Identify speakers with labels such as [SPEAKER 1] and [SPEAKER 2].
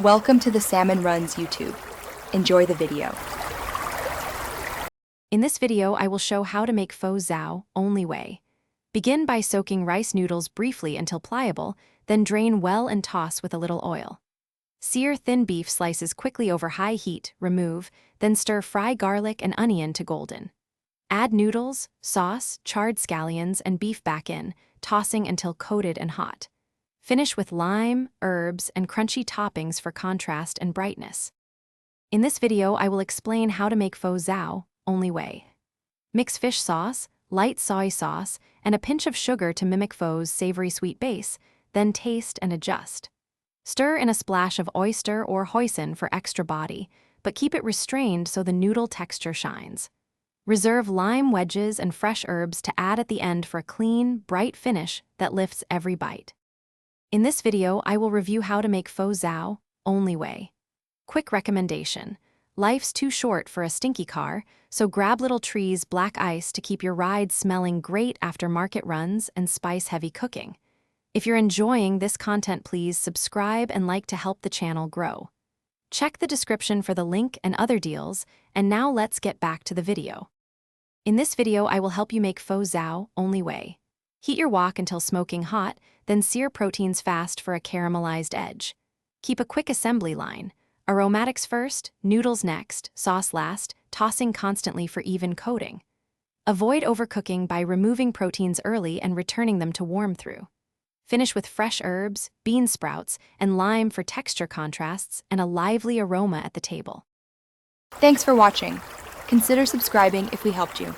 [SPEAKER 1] Welcome to the Salmon Runs YouTube. Enjoy the video.
[SPEAKER 2] In this video, I will show how to make pho xao only way. Begin by soaking rice noodles briefly until pliable, then drain well and toss with a little oil. Sear thin beef slices quickly over high heat, remove, then stir-fry garlic and onion to golden. Add noodles, sauce, charred scallions, and beef back in, tossing until coated and hot. Finish with lime, herbs, and crunchy toppings for contrast and brightness. In this video, I will explain how to make pho xao only way. Mix fish sauce, light soy sauce, and a pinch of sugar to mimic pho's savory sweet base, then taste and adjust. Stir in a splash of oyster or hoisin for extra body, but keep it restrained so the noodle texture shines. Reserve lime wedges and fresh herbs to add at the end for a clean, bright finish that lifts every bite. In this video, I will review how to make pho xao only way. Quick recommendation. Life's too short for a stinky car, so grab little trees black ice to keep your ride smelling great after market runs and spice-heavy cooking. If you're enjoying this content, please subscribe and like to help the channel grow. Check the description for the link and other deals, and now let's get back to the video. In this video, I will help you make pho xao only way. Heat your wok until smoking hot, then sear proteins fast for a caramelized edge. Keep a quick assembly line. Aromatics first, noodles next, sauce last, tossing constantly for even coating. Avoid overcooking by removing proteins early and returning them to warm through. Finish with fresh herbs, bean sprouts, and lime for texture contrasts and a lively aroma at the table.
[SPEAKER 1] Thanks for watching. Consider subscribing if we helped you.